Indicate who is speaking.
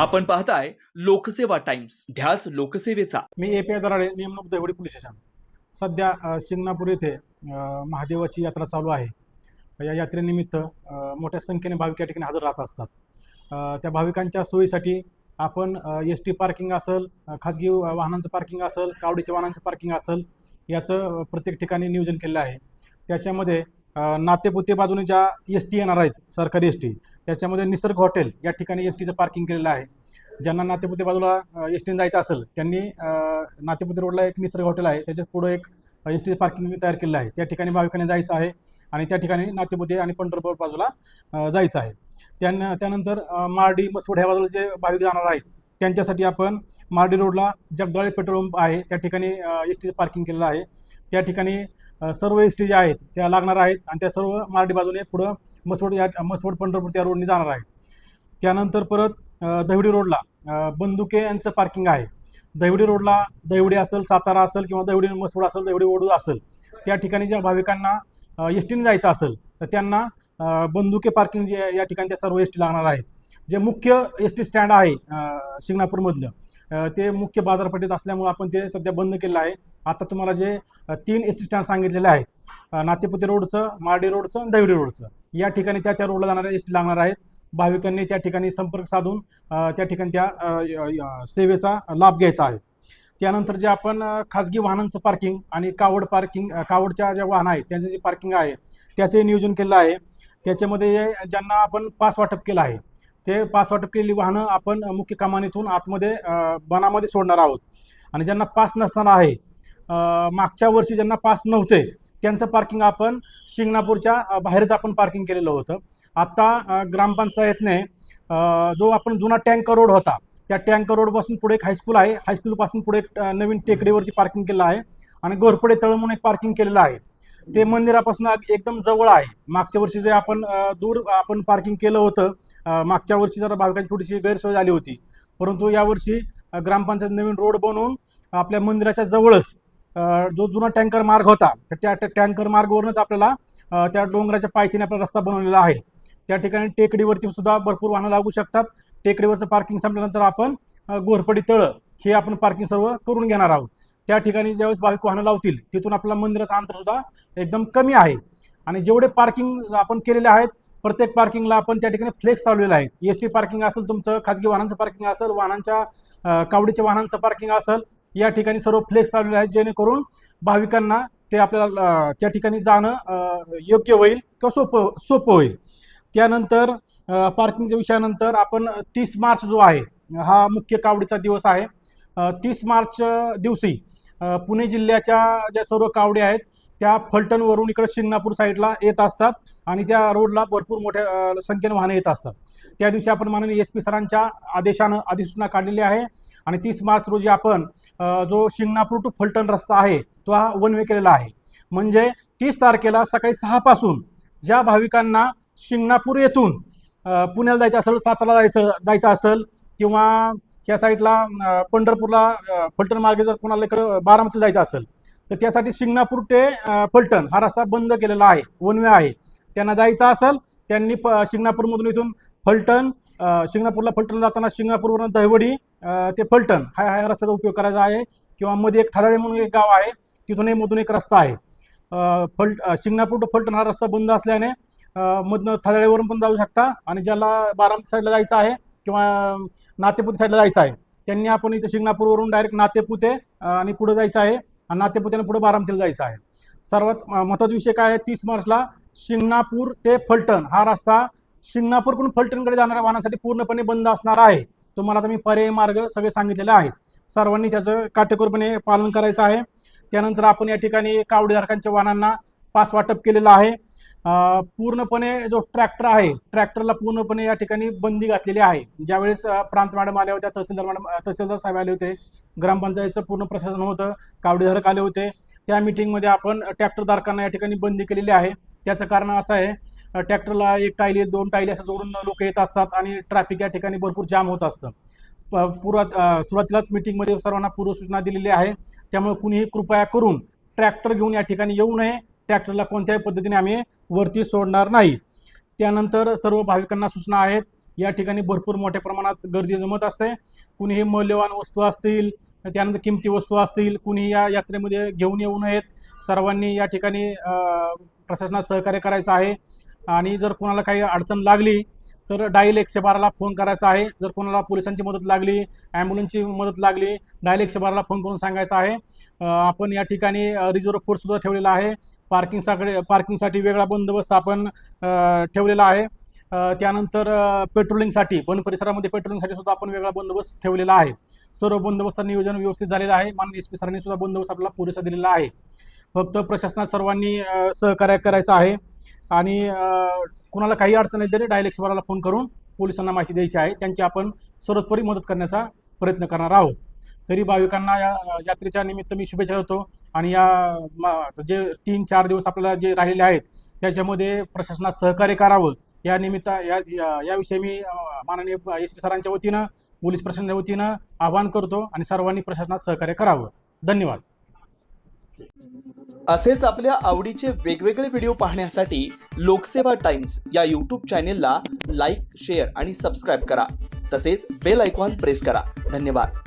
Speaker 1: आपण पाहताय लोकसेवा टाइम्स, ध्यास लोकसेवेचा।
Speaker 2: मी ए.पी.आय. दराडे, नेमणूक दहिवडी पोलीस स्टेशन। सध्या शिंगणापूर येथे महादेवाची यात्रा चालू आहे। या यात्रेनिमित्त मोठ्या संख्येने भाविक या ठिकाणी हजर राहत असतात। त्या भाविकांच्या सोयीसाठी आपण एस.टी. पार्किंग असेल, खाजगी वाहनांचं पार्किंग असेल, कावडीच्या वाहनांचं पार्किंग असेल, याचं प्रत्येक ठिकाणी नियोजन केलेलं आहे। त्याच्यामध्ये नातेपुते बाजूने ज्या एस.टी. येणार आहेत, सरकारी एस.टी., त्याच्यामध्ये निसर्ग हॉटेल या ठिकाणी एस.टीचं पार्किंग केलेलं आहे। ज्यांना नातेपुते बाजूला एसटीने जायचं असेल त्यांनी नातेपुते रोडला एक निसर्ग हॉटेल आहे, त्याच्या पुढे एक एसटी पार्किंग तयार केलेलं आहे। त्या ठिकाणी भाविकांनी जायचं आहे आणि त्या ठिकाणी नातेपुते आणि पंढरपूर बाजूला जायचं आहे। त्यानंतर मार्डी मसवड ह्या बाजूला जे भाविक जाणार आहेत त्यांच्यासाठी आपण मार्डी रोडला जगदाळे पेट्रोल पंप आहे, त्या ठिकाणी एसटीचं पार्किंग केलेलं आहे। त्या ठिकाणी सर्व एसटी ज्या आहेत त्या लागणार आहेत आणि त्या सर्व मार्डी बाजूने पुढं मसवड पंढरपूर त्या रोडने जाणार आहेत। त्यानंतर परत दहिवडी रोडला बंदुके यांचं पार्किंग आहे। दहिवडी रोडला दहिवडी असेल, सातारा असेल किंवा दहिवडी मसवड असेल, दहिवडी वडूज असेल, त्या ठिकाणी ज्या भाविकांना एसटीने जायचं असेल तर त्यांना बंदुके पार्किंग जे या ठिकाणी त्या सर्व एसटी लागणार आहेत। जे मुख्य एसटी स्टँड आहे शिंगणापूरमधलं ते मुख्य बाजारपेठेत असल्यामुळे आपण ते सध्या बंद केलं आहे। आता तुम्हाला जे 3 एसटी स्टँड सांगितलेले आहेत, नातेपुते रोडचं, मार्डी रोडचं आणि दहिवडी रोडचं, या ठिकाणी त्या रोडला जाणाऱ्या एसटी लागणार आहेत। भाविकांनी त्या ठिकाणी संपर्क साधून त्या ठिकाणी त्या सेवेचा लाभ घ्यायचा आहे। त्यानंतर जे आपण खाजगी वाहनांचं पार्किंग आणि कावडच्या ज्या वाहनं आहेत त्यांचं जे पार्किंग आहे त्याचे नियोजन केलं आहे। त्याच्यामध्ये ज्यांना आपण पास वाटप केलं आहे ते पास वाटप केलेली वाहनं आपण मुख्य कमानीतून आतमध्ये बनामध्ये सोडणार आहोत। आणि ज्यांना पास नसताना आहे, मागच्या वर्षी ज्यांना पास नव्हते त्यांचं पार्किंग आपण शिंगणापूरच्या बाहेरच आपण पार्किंग केलेलं होतं। आता ग्रामपंचायतने जो आपण जुना टँकर रोड होता त्या टँकर रोडपासून पुढे एक हायस्कूल आहे, हायस्कूलपासून पुढे एक नवीन टेकडीवरती पार्किंग केलं आहे आणि घोरपडे तळ म्हणून एक पार्किंग केलेलं आहे। ते मंदिरापासून एकदम जवळ आहे। मागच्या वर्षी जे आपण दूर आपण पार्किंग केलं होतं, मागच्या वर्षी जरा भाविकांची थोडीशी गैरसोय झाली होती, परंतु यावर्षी ग्रामपंचायत नवीन रोड बनवून आपल्या मंदिराच्या जवळच जो जुना टँकर मार्ग होता त्या टँकर मार्गवरूनच आपल्याला त्या डोंगराच्या पायथ्याने आपला रस्ता बनवलेला आहे। त्या ठिकाणी टेकडीवरती सुद्धा भरपूर वाहनं लागू शकतात। टेकडीवरचं पार्किंग संपल्यानंतर आपण घोरपडी तळ हे आपण पार्किंग सर्व करून घेणार आहोत। त्या ठिकाणी ज्यावेळेस भाविक वाहनं लावतील तिथून आपल्याला मंदिराचं अंतर सुद्धा एकदम कमी आहे। आणि जेवढे पार्किंग आपण केलेले आहेत प्रत्येक पार्किंगला आपण त्या ठिकाणी फ्लेक्स लावलेले आहेत। एसटी पार्किंग असेल, तुमचं खाजगी वाहनांचं पार्किंग असेल, कावडीच्या वाहनांचं पार्किंग असेल, या ठिकाणी सर्व फ्लेक्स लावलेले आहेत जेणेकरून भाविकांना ते आपल्याला त्या ठिकाणी जाणं योग्य होईल किंवा सोपं होईल। त्यानंतर पार्किंगच्या विषयानंतर आपण 30 मार्च जो आहे हा मुख्य कावडीचा दिवस आहे। 30 मार्च दिवशी पुणे जिल्ह्याच्या ज्या सर्व कावडी आहेत त्या फलटणवरून इकडे शिंगणापूर साईडला येत असतात आणि त्या रोडला भरपूर मोठ्या संख्येने वाहनं येत असतात। त्या दिवशी आपण माननीय SP सरांच्या अधिसूचना काढलेली आहे आणि 30 मार्च रोजी आपण जो शिंगणापूर टू फलटण रस्ता आहे तो हा वन वे केलेला आहे। म्हणजे 30 तारखेला सकाळी 6 पासून ज्या भाविकांना शिंगणापूर येथून पुण्याला जायचं असेल, सातारा जायचं असेल किंवा त्या साईडला पंढरपूरला फलटण मार्गे जर कोणाला इकडं बारामतीला जायचं असेल तर त्यासाठी शिंगणापूर ते फलटण हा रस्ता बंद केलेला आहे, वन वे आहे। त्यांना जायचं असेल त्यांनी शिंगणापूरमधून इथून शिंगणापूरला फलटण जाताना शिंगणापूरवरून दहिवडी ते फलटण हा रस्त्याचा उपयोग करायचा आहे। किंवा मध्ये एक थाराळे म्हणून एक गाव आहे, तिथून मधून एक रस्ता आहे। शिंगणापूर टू फलटण हा रस्ता बंद असल्याने मधनं थाराळेवरून पण जाऊ शकता आणि ज्याला बारामती साईडला जायचं आहे किंवा नातेपुते साईडला जायचं आहे त्यांनी आपण इथं शिंगणापूरवरून डायरेक्ट नातेपुते आणि पुढे जायचं आहे आणि नातेपुतेने पुढे बारामतीला जायचं आहे। सर्वात महत्त्वाचा विषय काय आहे, 30 मार्चला शिंगणापूर ते फलटण हा रस्ता शिंगणापूरकडून फलटणकडे जाणाऱ्या वाहनासाठी पूर्णपणे बंद असणार आहे। तुम्हाला आता मी पर्यायी मार्ग सगळे सांगितलेले आहेत, सर्वांनी त्याचं काटेकोरपणे पालन करायचं आहे। त्यानंतर आपण या ठिकाणी कावडीधारकांच्या वाहनांना पास वाटप केलेलं आहे। पूर्णपणे जो ट्रॅक्टर आहे ट्रॅक्टरला पूर्णपणे या ठिकाणी बंदी घातलेली आहे। ज्यावेळेस प्रांत मॅडम आल्या होत्या, तहसीलदार साहेब आले होते, ग्रामपंचायतचं पूर्ण प्रशासन होतं, कावडीधारक आले होते, त्या मीटिंगमध्ये आपण ट्रॅक्टरधारकांना या ठिकाणी बंदी केलेली आहे। त्याचं कारण असं आहे, ट्रॅक्टरला 1 टायली 2 टायली असं जोडून लोक येत असतात आणि ट्रॅफिक या ठिकाणी भरपूर जाम होत असतं। सुरुवातीलाच मीटिंगमध्ये सर्वांना पूर्वसूचना दिलेली आहे, त्यामुळे कुणीही कृपया करून ट्रॅक्टर घेऊन या ठिकाणी येऊ नये। ट्रॅक्टरला कोणत्याही पद्धतीने आम्ही वरती सोडणार नाही। त्यानंतर सर्व भाविकांना सूचना आहेत या ठिकाणी भरपूर मोठ्या प्रमाणात गर्दी जमत असते. कुणीही मौल्यवान वस्तू असतील, त्यानंतर किमती वस्तू असतील, कुणी या यात्रेमध्ये घेऊन येऊ नयेत. सर्वांनी या ठिकाणी प्रशासनात सहकार्य करायचं आहे. आणि जर कोणाला काही अडचण लागली तर डायल 112ला फोन करायचा आहे. जर कोणाला पोलिसांची मदत लागली, ॲम्ब्युलन्सची मदत लागली, डायल 112ला फोन करून सांगायचं आहे. आपण या ठिकाणी रिझर्व्ह फोर्ससुद्धा ठेवलेला आहे. पार्किंगसाठी वेगळा बंदोबस्त आपण ठेवलेला आहे. त्यानंतर पेट्रोलिंगसाठी, वन परिसरामध्ये पेट्रोलिंगसाठी सुद्धा आपण वेगळा बंदोबस्त ठेवलेला आहे. सर्व बंदोबस्त नियोजन व्यवस्थित झालेलं आहे. माननीय SP सरांनी सुद्धा बंदोबस्त आपल्याला पुरेसा दिलेला आहे. फक्त प्रशासनात सर्वांनी सहकार्य करायचं आहे. आणि कुणाला काही अडचण आहे तरी डायल 112ला फोन करून पोलिसांना माहिती द्यायची आहे. त्यांची आपण सर्वतोपरी मदत करण्याचा प्रयत्न करणार आहोत. तरी भाविकांना या यात्रेच्या निमित्त मी शुभेच्छा देतो. आणि जे 3-4 दिवस आपल्याला जे राहिलेले आहेत त्याच्यामध्ये प्रशासनात सहकार्य करावं या निमित्त याविषयी मी माननीय SP सरांच्या वतीनं, पोलीस प्रशासनाच्या वतीनं आवाहन करतो आणि सर्वांनी प्रशासनात सहकार्य करावं. धन्यवाद.
Speaker 1: असेच आपल्या आवडीचे वेगवेगळे व्हिडिओ पाहण्यासाठी लोकसेवा टाइम्स या यूट्यूब चॅनेलला लाईक, शेअर आणि सबस्क्राईब करा. तसेच बेल आयकॉन प्रेस करा. धन्यवाद.